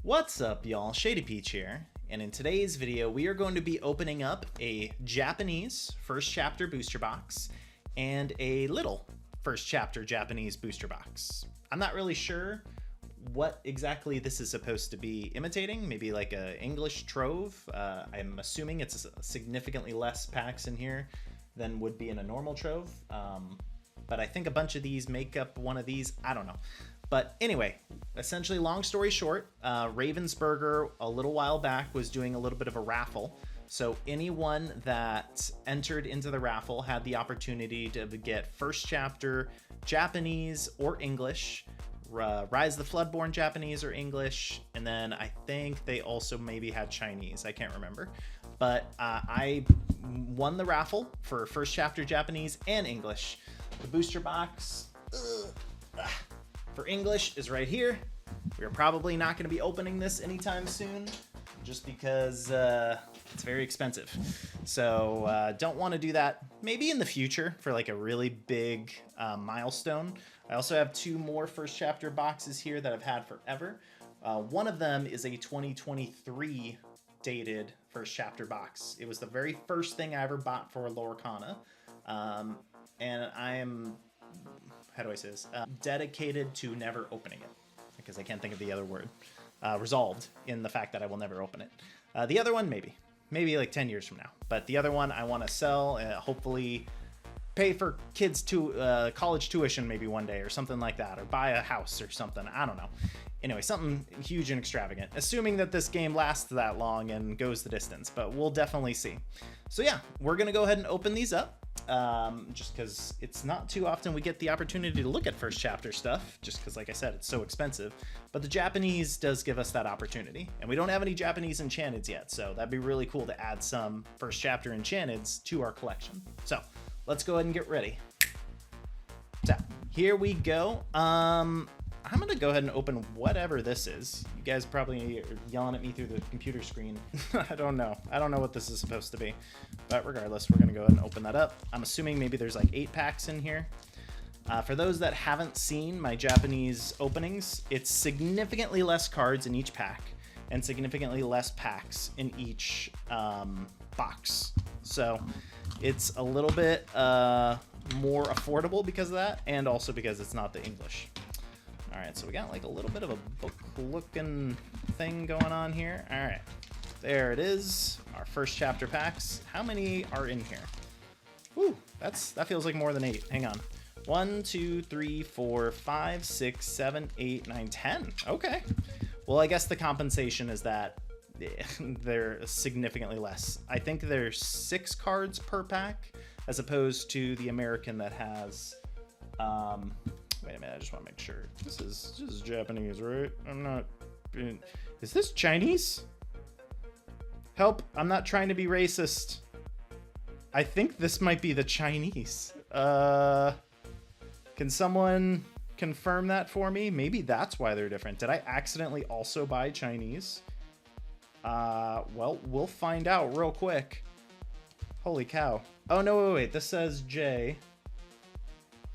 What's up, y'all? Shadypeach here, and in today's video we are going to be opening up a Japanese first chapter booster box and a little first chapter Japanese booster box. I'm not really sure what exactly this is supposed to be imitating, maybe like a English trove. I'm assuming it's significantly less packs in here than would be in a normal trove, but I think a bunch of these make up one of these. I don't know. But anyway, essentially, long story short, Ravensburger a little while back was doing a little bit of a raffle. So anyone that entered into the raffle had the opportunity to get first chapter Japanese or English, Rise the Floodborn Japanese or English, and then I think they also maybe had Chinese. I can't remember. But I won the raffle for first chapter Japanese and English. The booster box for English is right here. We're probably not going to be opening this anytime soon just because it's very expensive. So don't want to do that. Maybe in the future for like a really big milestone. I also have two more first chapter boxes here that I've had forever. One of them is a 2023 dated first chapter box. It was the very first thing I ever bought for Lorcana. And I am, how do I say this? Dedicated to never opening it, because I can't think of the other word. Resolved in the fact that I will never open it. The other one, maybe like 10 years from now. But the other one I want to sell, hopefully pay for kids to college tuition maybe one day or something like that, or buy a house or something. I don't know. Anyway, something huge and extravagant, assuming that this game lasts that long and goes the distance, but we'll definitely see. So yeah, we're gonna go ahead and open these up. Just because it's not too often we get the opportunity to look at first chapter stuff, just because, like I said, it's so expensive. But the Japanese does give us that opportunity, and we don't have any Japanese enchanteds yet, so that'd be really cool to add some first chapter enchanteds to our collection. So let's go ahead and get ready. So here we go. I'm gonna go ahead and open whatever this is. You guys probably are yelling at me through the computer screen. I don't know what this is supposed to be, but regardless, we're gonna go ahead and open that up. I'm assuming maybe there's like 8 packs in here. For those that haven't seen my Japanese openings, it's significantly less cards in each pack and significantly less packs in each box. So it's a little bit more affordable because of that, and also because it's not the English. All right, so we got like a little bit of a book-looking thing going on here. All right, there it is, our first chapter packs. How many are in here? Ooh, that feels like more than 8. Hang on. 1, 2, 3, 4, 5, 6, 7, 8, 9, 10. Okay. Well, I guess the compensation is that they're significantly less. I think there's 6 cards per pack, as opposed to the American that has... Wait a minute, I just want to make sure. This is Japanese, right? I'm not... Is this Chinese? Help, I'm not trying to be racist. I think this might be the Chinese. Can someone confirm that for me? Maybe that's why they're different. Did I accidentally also buy Chinese? Well, we'll find out real quick. Holy cow. Oh, no, wait. This says J.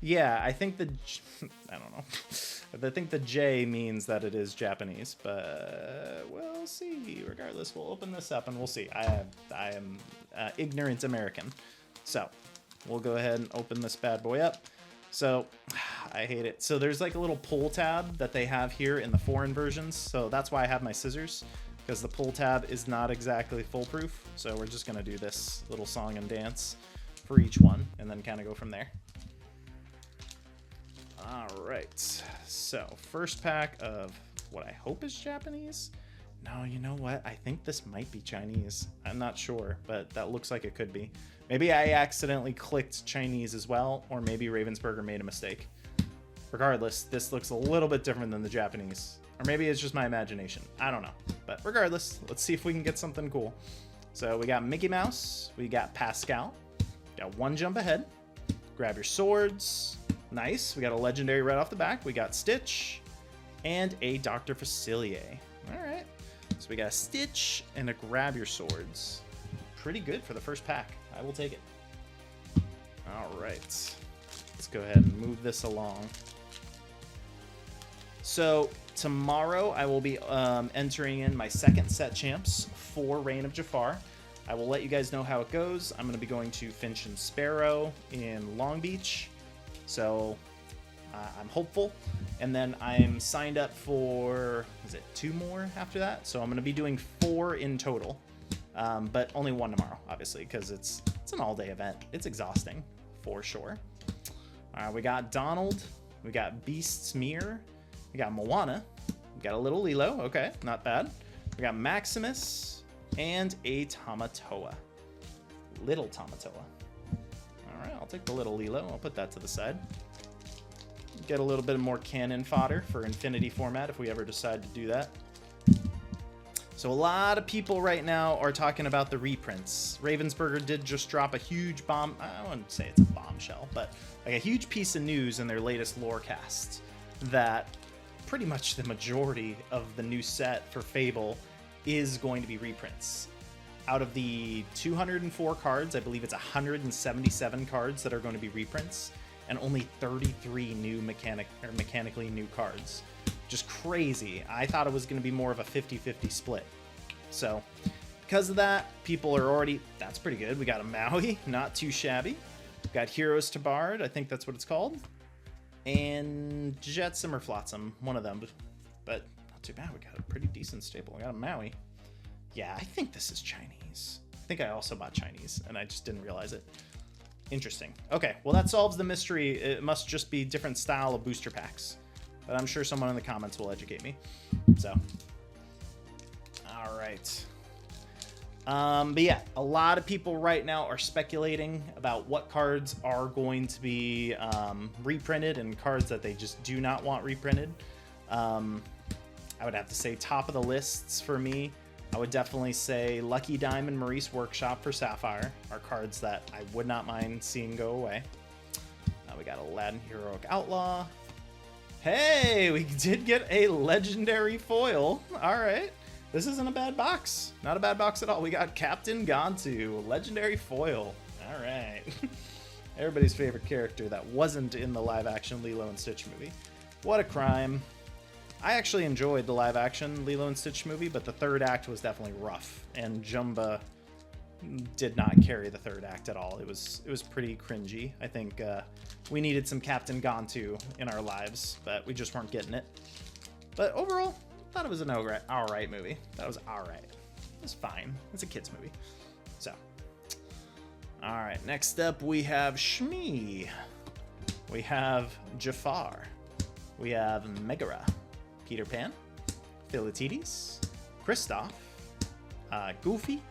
Yeah, I think I don't know. I think the J means that it is Japanese, but we'll see. Regardless, we'll open this up and we'll see. I am ignorant American. So we'll go ahead and open this bad boy up. So I hate it. So there's like a little pull tab that they have here in the foreign versions. So that's why I have my scissors, because the pull tab is not exactly foolproof. So we're just going to do this little song and dance for each one and then kind of go from there. All right, so first pack of what I hope is Japanese. No, you know what? I think this might be Chinese. I'm not sure, but that looks like it could be. Maybe I accidentally clicked Chinese as well, or maybe Ravensburger made a mistake. Regardless, this looks a little bit different than the Japanese. Or maybe it's just my imagination. I don't know. But regardless, let's see if we can get something cool. So we got Mickey Mouse, we got Pascal, got one jump ahead, grab your swords. Nice, we got a legendary right off the back. We got Stitch and a Dr. Facilier. All right, so we got a Stitch and a Grab Your Swords. Pretty good for the first pack. I will take it. All right, let's go ahead and move this along. So tomorrow I will be entering in my second set champs for Reign of Jafar. I will let you guys know how it goes. I'm going to be going to Finch and Sparrow in Long Beach, so I'm hopeful. And then I'm signed up for, is it 2 more after that? So I'm going to be doing 4 in total, but only 1 tomorrow, obviously, because it's an all-day event. It's exhausting, for sure. All right, we got Donald. We got Beast's Mirror. We got Moana. We got a little Lilo. Okay, not bad. We got Maximus and a Tamatoa. Little Tamatoa. All right, I'll take the little Lilo. I'll put that to the side. Get a little bit more cannon fodder for Infinity format if we ever decide to do that. So a lot of people right now are talking about the reprints. Ravensburger did just drop a huge bomb. I wouldn't say it's a bombshell, but like a huge piece of news in their latest Lorecast that pretty much the majority of the new set for Fable is going to be reprints. Out of the 204 cards, I believe it's 177 cards that are going to be reprints, and only 33 new mechanically new cards. Just crazy. I thought it was going to be more of a 50-50 split. So because of that, people are already, that's pretty good. We got a Maui, not too shabby. We've got Heroes to Bard, I think that's what it's called. And Jetsam or Flotsam, one of them. But not too bad, we got a pretty decent staple. We got a Maui. Yeah, I think this is Chinese. I think I also bought Chinese, and I just didn't realize it. Interesting. Okay, well that solves the mystery. It must just be different style of booster packs. But I'm sure someone in the comments will educate me. So, all right. But yeah, a lot of people right now are speculating about what cards are going to be reprinted and cards that they just do not want reprinted. I would have to say top of the lists for me. I would definitely say Lucky Diamond, Maurice Workshop for Sapphire are cards that I would not mind seeing go away. We got Aladdin Heroic Outlaw. Hey, we did get a legendary foil. All right. This isn't a bad box. Not a bad box at all. We got Captain Gantu, legendary foil. All right. Everybody's favorite character that wasn't in the live-action Lilo and Stitch movie. What a crime. I actually enjoyed the live-action Lilo and Stitch movie, but the third act was definitely rough, and Jumba did not carry the third act at all. It was pretty cringy. I think we needed some Captain Gantu in our lives, but we just weren't getting it. But overall, I thought it was an all right movie. That was all right. It was fine. It's a kids movie. So, all right. Next up, we have Shmi. We have Jafar. We have Megara, Peter Pan, Philatides, Kristoff, Goofy,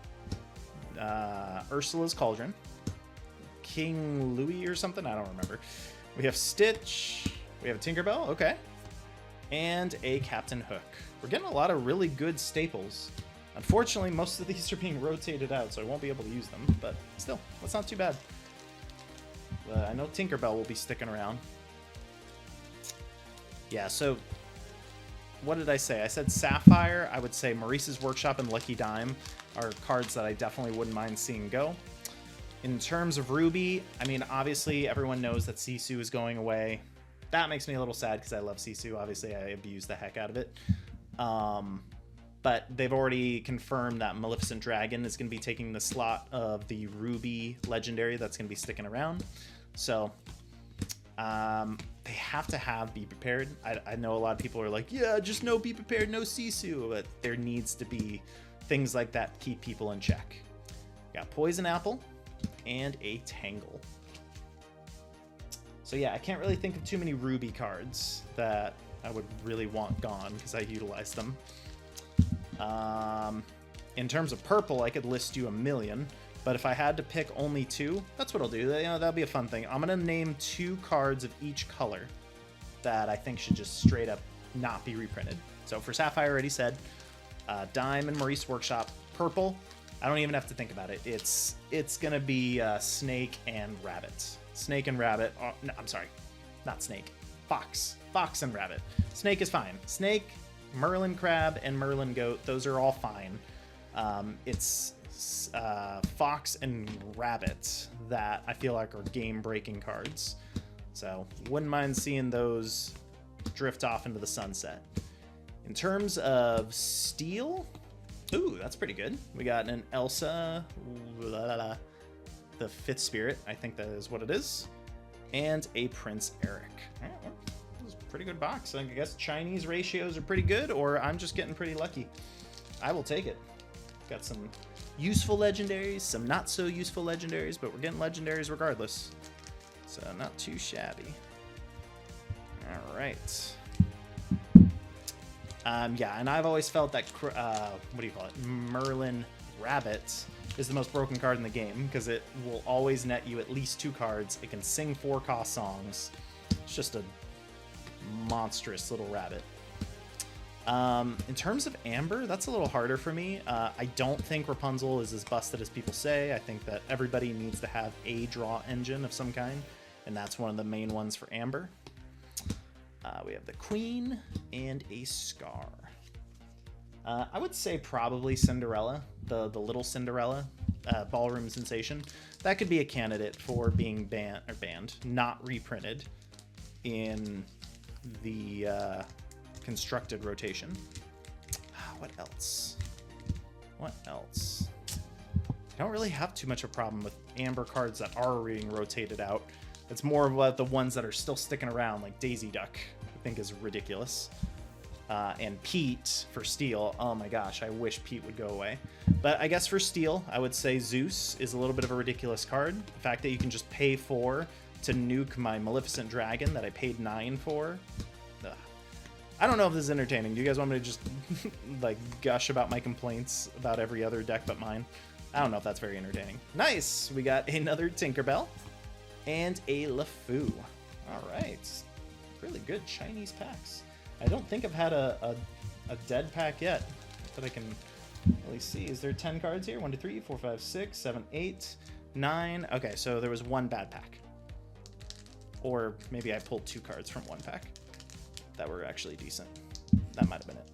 Ursula's Cauldron, King Louis or something, I don't remember. We have Stitch, we have a Tinkerbell, okay, and a Captain Hook. We're getting a lot of really good staples. Unfortunately, most of these are being rotated out, so I won't be able to use them, but still, that's not too bad. I know Tinkerbell will be sticking around. Yeah, so what did I say? I said Sapphire. I would say Maurice's Workshop and Lucky Dime are cards that I definitely wouldn't mind seeing go. In terms of Ruby, I mean, obviously everyone knows that Sisu is going away. That makes me a little sad because I love Sisu. Obviously, I abuse the heck out of it. But they've already confirmed that Maleficent Dragon is going to be taking the slot of the Ruby Legendary that's going to be sticking around. So they have to be prepared. I know a lot of people are like, yeah, just no be prepared, no Sisu. But there needs to be things like that to keep people in check. Got Poison Apple and a Tangle. So yeah, I can't really think of too many Ruby cards that I would really want gone because I utilize them. In terms of purple, I could list you a million, but if I had to pick only 2, that's what I'll do. You know, that'll be a fun thing. I'm gonna name 2 cards of each color that I think should just straight up not be reprinted. So for Sapphire, I already said, Dime and Maurice Workshop. Purple, I don't even have to think about it. It's gonna be Snake and Rabbit. Snake and Rabbit. Oh, no, I'm sorry, not Snake. Fox. Fox and Rabbit. Snake is fine. Snake, Merlin Crab, and Merlin Goat. Those are all fine. It's Fox and Rabbit that I feel like are game-breaking cards. So wouldn't mind seeing those drift off into the sunset. In terms of steel, ooh, that's pretty good. We got an Elsa, the fifth spirit, I think that is what it is, and a Prince Eric. This is a pretty good box. I guess Chinese ratios are pretty good, or I'm just getting pretty lucky. I will take it. Got some useful legendaries, some not so useful legendaries, but we're getting legendaries regardless. So not too shabby. All right. Yeah, and I've always felt that, what do you call it? Merlin Rabbit is the most broken card in the game because it will always net you at least 2 cards. It can sing 4-cost songs. It's just a monstrous little rabbit. In terms of Amber, that's a little harder for me. I don't think Rapunzel is as busted as people say. I think that everybody needs to have a draw engine of some kind, and that's one of the main ones for Amber. We have the Queen and a Scar. I would say probably Cinderella, the little Cinderella, Ballroom Sensation. That could be a candidate for being banned, not reprinted in the constructed rotation. What else? What else? I don't really have too much of a problem with Amber cards that are being rotated out. It's more about the ones that are still sticking around, like Daisy Duck, I think is ridiculous. And Pete for Steel. Oh my gosh, I wish Pete would go away. But I guess for Steel, I would say Zeus is a little bit of a ridiculous card. The fact that you can just pay 4 to nuke my Maleficent Dragon that I paid 9 for. Ugh. I don't know if this is entertaining. Do you guys want me to just like gush about my complaints about every other deck but mine? I don't know if that's very entertaining. Nice! We got another Tinkerbell and a LeFou. All right. Really good Chinese packs. I don't think I've had a dead pack yet that I can really see. Is there 10 cards here? 1, 2, 3, 4, 5, 6, 7, 8, 9. Okay, so there was 1 bad pack. Or maybe I pulled 2 cards from 1 pack that were actually decent. That might have been it.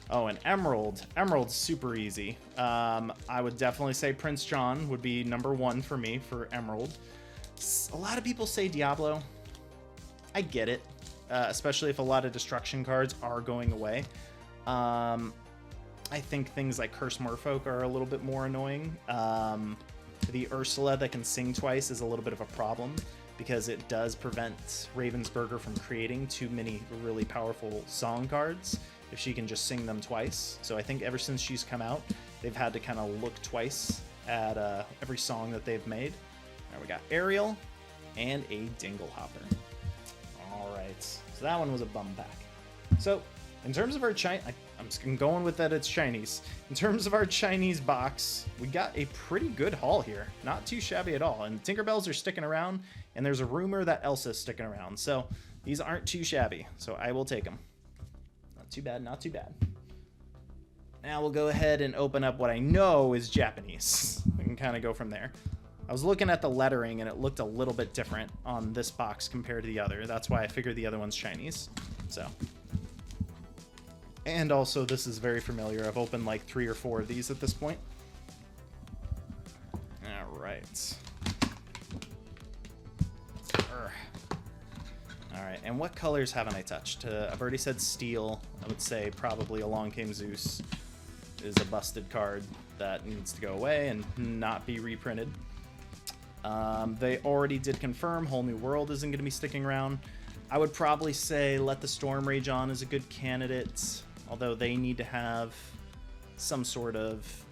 Oh, and Emerald. Emerald's super easy. I would definitely say Prince John would be number 1 for me for Emerald. A lot of people say Diablo. I get it, especially if a lot of destruction cards are going away. I think things like Curse Merfolk are a little bit more annoying. The Ursula that can sing twice is a little bit of a problem because it does prevent Ravensburger from creating too many really powerful song cards if she can just sing them twice. So I think ever since she's come out, they've had to kind of look twice at every song that they've made. Now we got Ariel and a Dinglehopper. All right, so that one was a bum pack. So in terms of our I'm just going with that it's Chinese. In terms of our Chinese box, we got a pretty good haul here. Not too shabby at all. And Tinkerbells are sticking around, and there's a rumor that Elsa's sticking around. So these aren't too shabby, so I will take them. Not too bad, not too bad. Now we'll go ahead and open up what I know is Japanese. We can kind of go from there. I was looking at the lettering, and it looked a little bit different on this box compared to the other. That's why I figured the other one's Chinese. So, and also this is very familiar. I've opened like 3 or 4 of these at this point. All right. All right, and what colors haven't I touched? I've already said Steel. I would say probably Along Came Zeus is a busted card that needs to go away and not be reprinted. They already did confirm Whole New World isn't going to be sticking around. I would probably say Let the Storm Rage On is a good candidate, although they need to have some sort of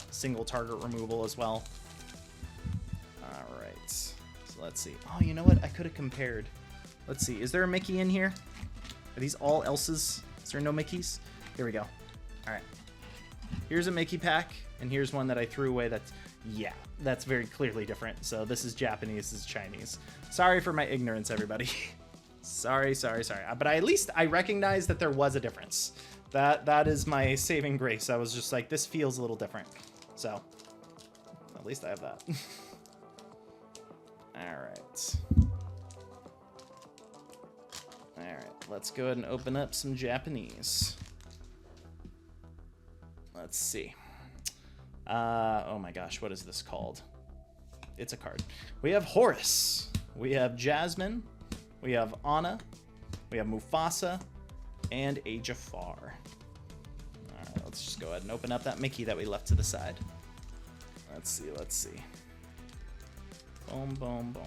single target removal as well. All right, so let's see. Oh, you know what? I could have compared. Let's see. Is there a Mickey in here? Are these all Elsas? Is there no Mickeys? Here we go. All right. Here's a Mickey pack, and here's one that I threw away that's, yeah, that's very clearly different. So this is Japanese, this is Chinese. Sorry for my ignorance, everybody. Sorry. But at least I recognize that there was a difference. That is my saving grace. I was just like, this feels a little different. So at least I have that. All right. All right, let's go ahead and open up some Japanese. Let's see. Oh my gosh, what is this called? It's a card. We have Horus. We have Jasmine. We have Anna. We have Mufasa and a Jafar. All right, let's just go ahead and open up that Mickey that we left to the side. Let's see, let's see. Boom, boom, boom.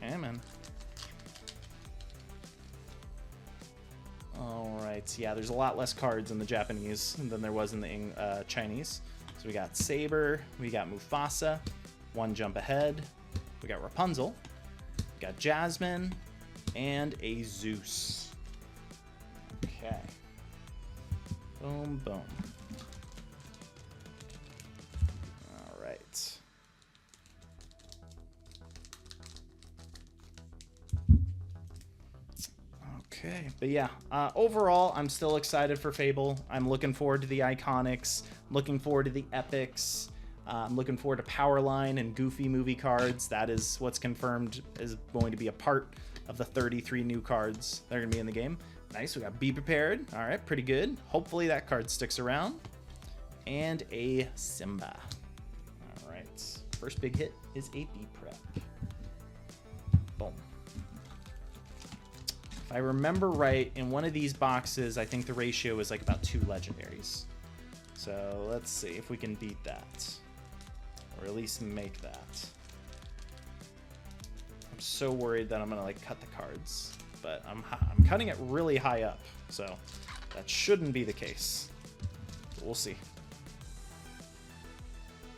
Come on. All right, yeah, there's a lot less cards in the Japanese than there was in the Chinese. So we got Saber, we got Mufasa, one jump ahead, we got Rapunzel, we got Jasmine, and a Zeus. Okay. Boom, boom. All right. Okay, but yeah, overall, I'm still excited for Fable. I'm looking forward to the Iconics, looking forward to the Epics. I'm looking forward to Powerline and Goofy movie cards. That is what's confirmed is going to be a part of the 33 new cards that are going to be in the game. Nice, we got Be Prepared. All right, pretty good. Hopefully that card sticks around. And a Simba. All right, first big hit is a B Prep. Boom. If I remember right, in one of these boxes, I think the ratio is like about 2 legendaries. So let's see if we can beat that. Or at least make that. I'm so worried that I'm gonna like cut the cards. But I'm cutting it really high up, so that shouldn't be the case. We'll see.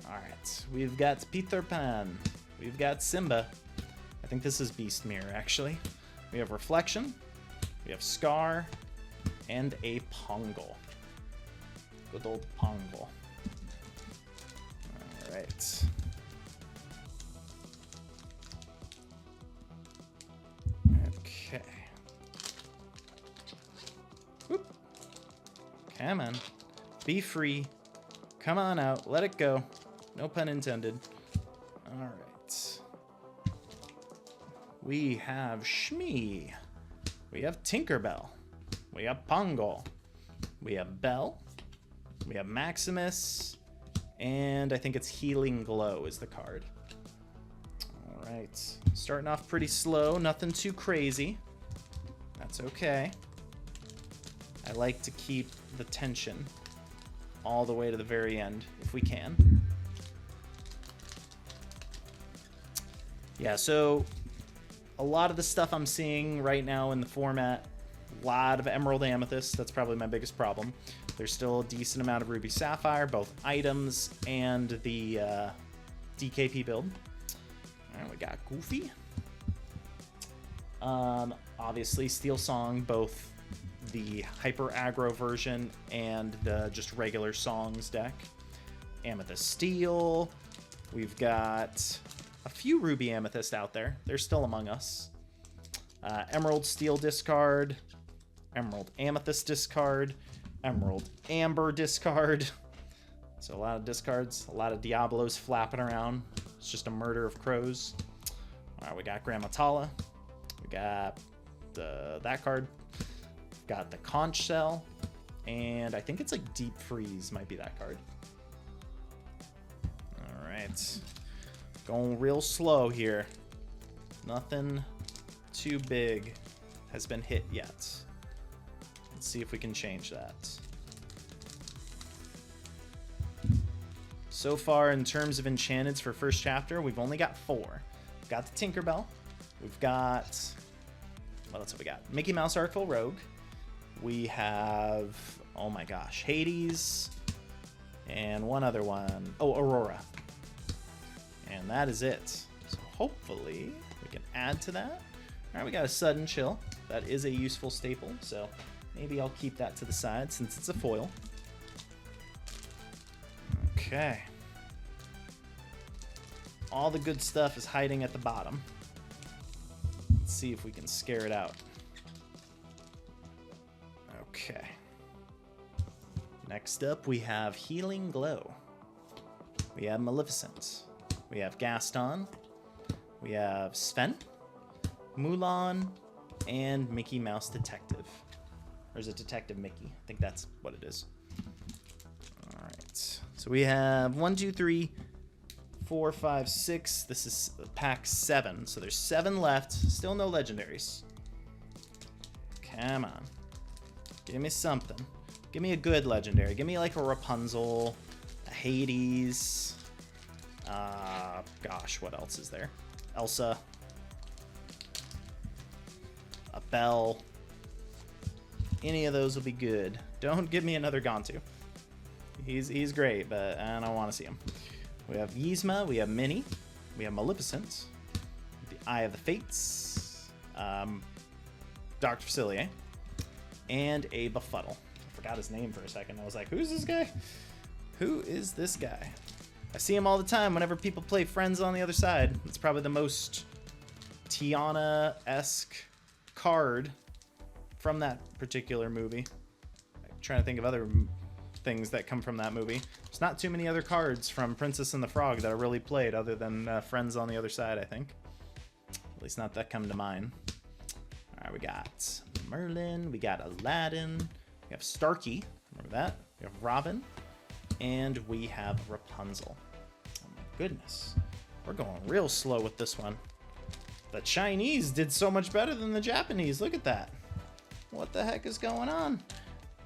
All right, we've got Peter Pan. We've got Simba. I think this is Beast Mirror, actually. We have Reflection. We have Scar. And a Pongal. Good old Pongal. All right. Okay. Whoop. Come on. Be free. Come on out. Let it go. No pun intended. All right. We have Shmee. We have Tinkerbell. We have Pongal. We have Belle. We have Maximus. And I think it's Healing Glow is the card. All right. Starting off pretty slow. Nothing too crazy. That's okay. I like to keep the tension all the way to the very end if we can. Yeah, so a lot of the stuff I'm seeing right now in the format, a lot of Emerald Amethyst. That's probably my biggest problem. There's still a decent amount of Ruby Sapphire, both items and the DKP build. All right, we got Goofy. Obviously, Steel Song, both the Hyper Aggro version and the just regular Songs deck. Amethyst Steel. We've got a few Ruby Amethyst out there. They're still among us. Emerald Steel discard. Emerald Amethyst discard. Emerald Amber discard. So a lot of discards. A lot of Diablos flapping around. It's just a murder of crows. All right, we got Grandma Tala. We got that card. We've got the Conch Shell. And I think it's like Deep Freeze might be that card. All right. Going real slow here. Nothing too big has been hit yet. Let's see if we can change that. So far, in terms of enchanteds for first chapter, we've only got 4. We've got the Tinkerbell. We've got... Well, that's what we got. Mickey Mouse Artful Rogue. We have... Oh my gosh. Hades. And one other one. Oh, Aurora. And that is it. So hopefully we can add to that. All right, we got a Sudden Chill. That is a useful staple, so maybe I'll keep that to the side since it's a foil. Okay. All the good stuff is hiding at the bottom. Let's see if we can scare it out. Okay. Next up, we have Healing Glow. We have Maleficent. We have Gaston. We have Sven, Mulan, and Mickey Mouse Detective. There's a Detective Mickey. I think that's what it is. All right. So we have 1, 2, 3, 4, 5, 6. This is pack 7. So there's 7 left. Still no legendaries. Come on. Give me something. Give me a good legendary. Give me like a Rapunzel, a Hades. Gosh, what else is there? Elsa. A Belle. Any of those will be good. Don't give me another Gontu. He's great, but I don't want to see him. We have Yzma, we have Minnie, we have Maleficent, the Eye of the Fates, Dr. Facilier, and a Befuddle. I forgot his name for a second. I was like, who's this guy? Who is this guy? I see him all the time whenever people play Friends on the Other Side. It's probably the most Tiana-esque card from that particular movie. I'm trying to think of other things that come from that movie. There's not too many other cards from Princess and the Frog that are really played other than Friends on the Other Side, I think. At least not that come to mind. All right, we got Merlin, we got Aladdin, we have Starkey, remember that? We have Robin, and we have Rapunzel. Oh my goodness. We're going real slow with this one. The Chinese did so much better than the Japanese. Look at that. What the heck is going on?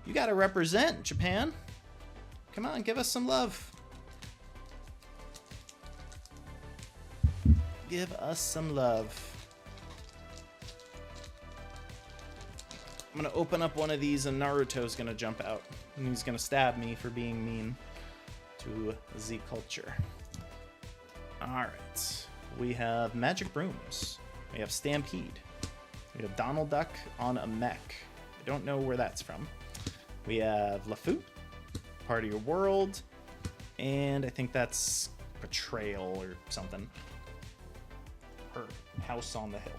You gotta represent, Japan. Come on, give us some love. Give us some love. I'm gonna open up one of these and Naruto's gonna jump out. And he's gonna stab me for being mean to Z culture. Alright. We have Magic Brooms. We have Stampede. We have Donald Duck on a mech. I don't know where that's from. We have LeFou, Part of Your World, and I think that's Betrayal or something. Her House on the Hill.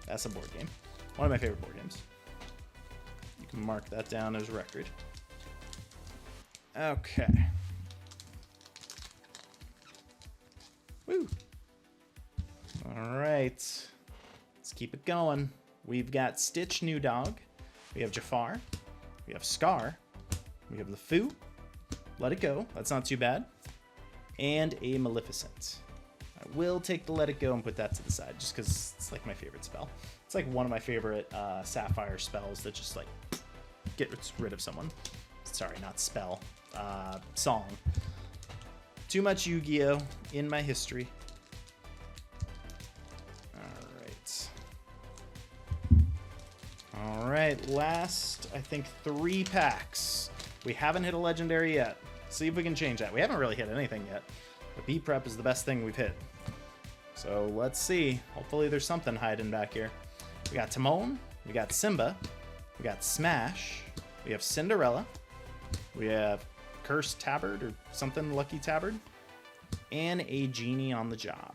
That's a board game. One of my favorite board games. You can mark that down as record. Okay. Woo. All right. Let's keep it going. We've got Stitch New Dog. We have Jafar. We have Scar. We have LeFou. Let It Go. That's not too bad. And a Maleficent. I will take the Let It Go and put that to the side just because it's like my favorite spell. It's like one of my favorite Sapphire spells that just like gets rid of someone. Sorry, not spell. Song. Too much Yu-Gi-Oh! In my history. All right, last, I think, 3 packs. We haven't hit a legendary yet. See if we can change that. We haven't really hit anything yet. The B-Prep is the best thing we've hit. So let's see. Hopefully there's something hiding back here. We got Timon. We got Simba. We got Smash. We have Cinderella. We have Cursed Tabard or something, Lucky Tabard. And a Genie on the Job.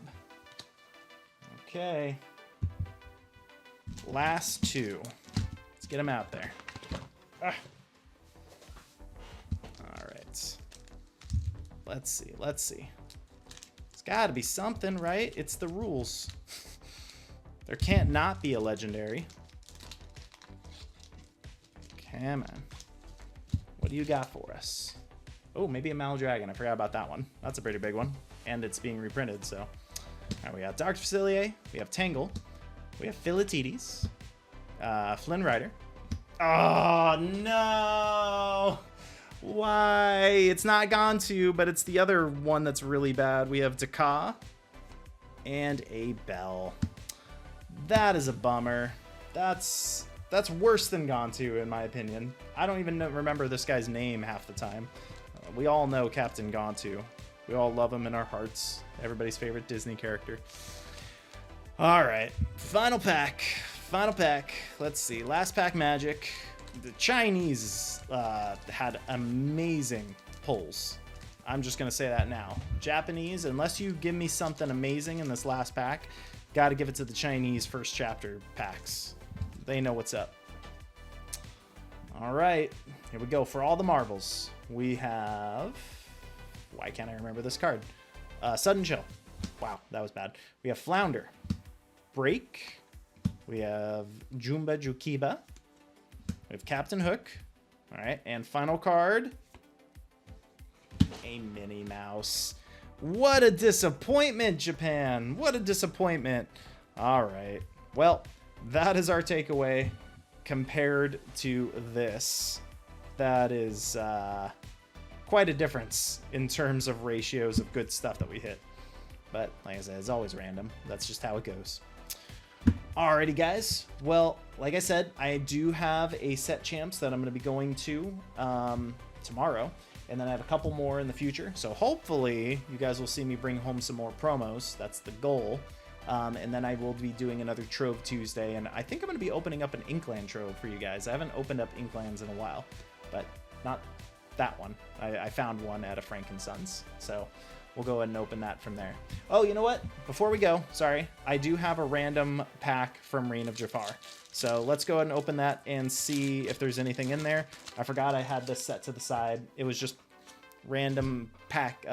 Okay. Last 2. Let's get them out there. Ah. All right. Let's see. Let's see. It's got to be something, right? It's the rules. There can't not be a legendary. Come on. What do you got for us? Oh, maybe a Maldragon. I forgot about that one. That's a pretty big one. And it's being reprinted, so. All right, we got Dr. Facilier. We have Tangle. We have Philatides. Flynn Rider. Oh, no! Why? It's not Gontu, but it's the other one that's really bad. We have Daka. And a Belle. That is a bummer. That's worse than Gontu, in my opinion. I don't even remember this guy's name half the time. We all know Captain Gontu. We all love him in our hearts. Everybody's favorite Disney character. All right, final pack. Final pack. Let's see. Last pack magic. The Chinese had amazing pulls. I'm just going to say that now. Japanese, unless you give me something amazing in this last pack, got to give it to the Chinese first chapter packs. They know what's up. All right, here we go. For all the marbles, we have... Why can't I remember this card? Sudden Chill. Wow, that was bad. We have Flounder. Break. We have Jumba Jukiba. We have Captain Hook. All right, and final card, a a Minnie Mouse. What a disappointment, Japan. What a disappointment. All right. Well, that is our takeaway compared to this. That is quite a difference in terms of ratios of good stuff that we hit. But like I said, it's always random. That's just how it goes. Alrighty, guys. Well, like I said, I do have a set champs that I'm going to be going to tomorrow. And then I have a couple more in the future. So hopefully you guys will see me bring home some more promos. That's the goal. And then I will be doing another Trove Tuesday. And I think I'm going to be opening up an Inkland Trove for you guys. I haven't opened up Inklands in a while. But not that one. I found one at a Frankensons. So we'll go ahead and open that from there. Oh, you know what? Before we go, sorry, I do have a random pack from Reign of Jafar. So let's go ahead and open that and see if there's anything in there. I forgot I had this set to the side. It was just random pack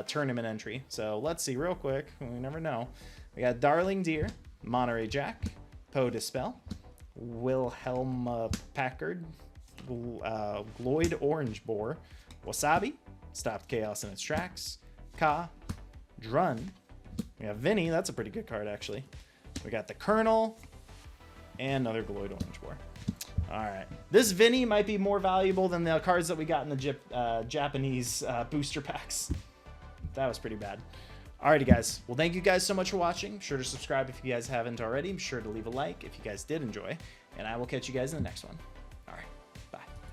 tournament entry. So let's see real quick. We never know. We got Darling Deer, Monterey Jack, Poe Dispel, Wilhelm Packard, Gloyd Orange Boar, Wasabi, Stopped Chaos in its tracks, Ka, Drun. We have Vinny. That's a pretty good card, actually. We got the Colonel and another Gloyd Orange Boar. All right. This Vinny might be more valuable than the cards that we got in the Japanese booster packs. That was pretty bad. Alrighty, guys. Well, thank you guys so much for watching. Be sure to subscribe if you guys haven't already. Be sure to leave a like if you guys did enjoy. And I will catch you guys in the next one.